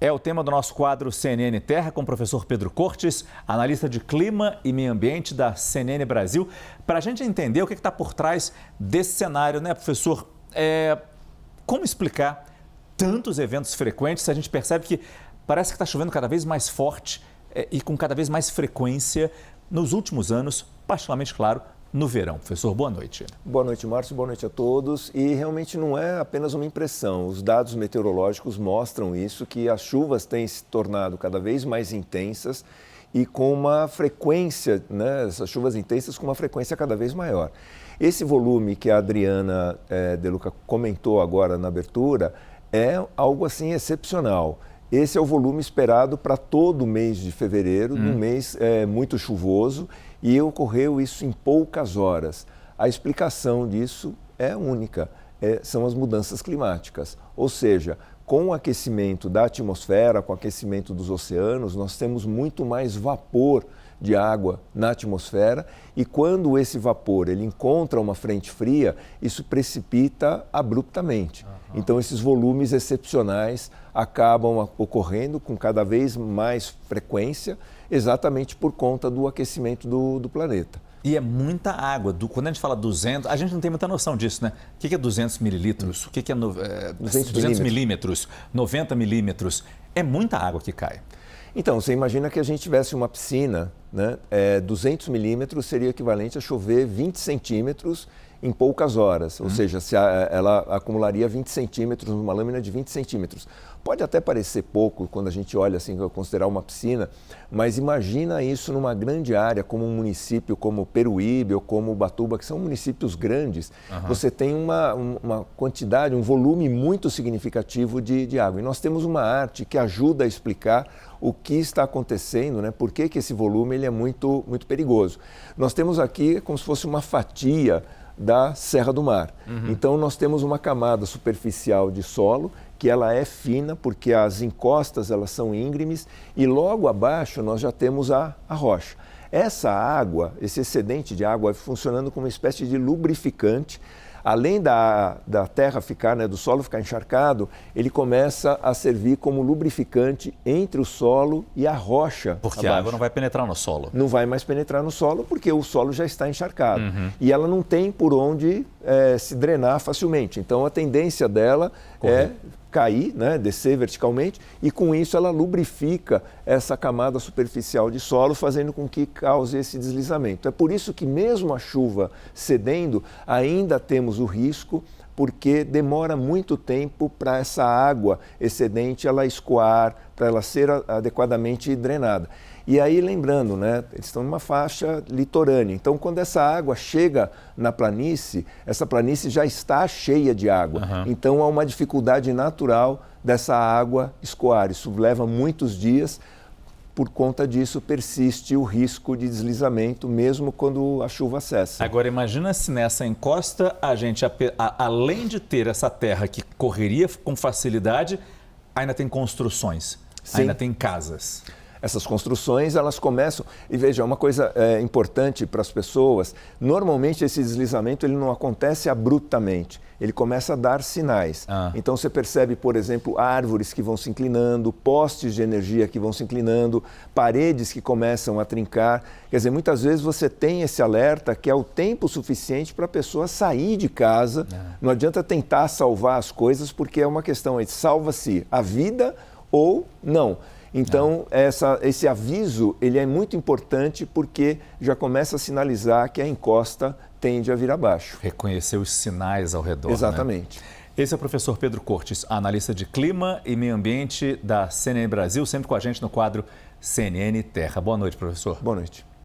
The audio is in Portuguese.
É o tema do nosso quadro CNN Terra com o professor Pedro Cortes, analista de clima e meio ambiente da CNN Brasil. Para a gente entender o que está por trás desse cenário, né, professor? Como explicar tantos eventos frequentes? A gente percebe que parece que está chovendo cada vez mais forte e com cada vez mais frequência nos últimos anos, particularmente, claro, no verão. Professor, boa noite. Boa noite, Márcio. Boa noite a todos. E realmente não é apenas uma impressão. Os dados meteorológicos mostram isso, que as chuvas têm se tornado cada vez mais intensas e com uma frequência, né, essas chuvas intensas com uma frequência cada vez maior. Esse volume que a Adriana De Luca comentou agora na abertura é algo assim excepcional. Esse é o volume esperado para todo o mês de fevereiro, um mês muito chuvoso, e ocorreu isso em poucas horas. A explicação disso é única, são as mudanças climáticas. Ou seja, com o aquecimento da atmosfera, com o aquecimento dos oceanos, nós temos muito mais vapor de água na atmosfera e quando esse vapor ele encontra uma frente fria, isso precipita abruptamente. Então esses volumes excepcionais acabam ocorrendo com cada vez mais frequência, exatamente por conta do aquecimento do planeta. E é muita água. Quando a gente fala 200, a gente não tem muita noção disso, né? O que é 200 mililitros? O que é 200 milímetros? 90 milímetros? É muita água que cai. Então, você imagina que a gente tivesse uma piscina, né? 200 milímetros seria equivalente a chover 20 centímetros em poucas horas. Ou seja, ela acumularia 20 centímetros numa lâmina de 20 centímetros. Pode até parecer pouco quando a gente olha assim, considerar uma piscina, mas imagina isso numa grande área, como um município como Peruíbe ou como Ubatuba, que são municípios grandes. Você tem uma quantidade, um volume muito significativo de água. E nós temos uma arte que ajuda a explicar o que está acontecendo, né? Por que esse volume ele é muito, muito perigoso. Nós temos aqui como se fosse uma fatia da Serra do Mar. Então nós temos uma camada superficial de solo que ela é fina porque as encostas elas são íngremes e logo abaixo nós já temos a rocha. Essa água, esse excedente de água funcionando como uma espécie de lubrificante. Além da terra ficar, né, do solo ficar encharcado, ele começa a servir como lubrificante entre o solo e a rocha. Porque abaixo. a água não vai penetrar no solo. Não vai mais penetrar no solo porque o solo já está encharcado. E ela não tem por onde se drenar facilmente. Então a tendência dela é cair, né, descer verticalmente e com isso ela lubrifica essa camada superficial de solo, fazendo com que cause esse deslizamento. É por isso que mesmo a chuva cedendo, ainda temos o risco, porque demora muito tempo para essa água excedente ela escoar, para ela ser adequadamente drenada. E aí, lembrando, né, eles estão numa faixa litorânea, então quando essa água chega na planície, essa planície já está cheia de água. Então há uma dificuldade natural dessa água escoar. Isso leva muitos dias, por conta disso persiste o risco de deslizamento mesmo quando a chuva cessa. Agora imagina se nessa encosta a gente, além de ter essa terra que correria com facilidade, ainda tem construções, ainda tem casas. Essas construções, elas começam... E veja, uma coisa importante para as pessoas, normalmente esse deslizamento ele não acontece abruptamente, ele começa a dar sinais. Então você percebe, por exemplo, árvores que vão se inclinando, postes de energia que vão se inclinando, paredes que começam a trincar. Quer dizer, muitas vezes você tem esse alerta que é o tempo suficiente para a pessoa sair de casa. Não adianta tentar salvar as coisas, porque é uma questão de salva-se a vida ou não. Então, esse aviso ele é muito importante porque já começa a sinalizar que a encosta tende a vir abaixo. Reconhecer os sinais ao redor. Exatamente. Né? Esse é o professor Pedro Cortes, analista de clima e meio ambiente da CNN Brasil, sempre com a gente no quadro CNN Terra. Boa noite, professor. Boa noite.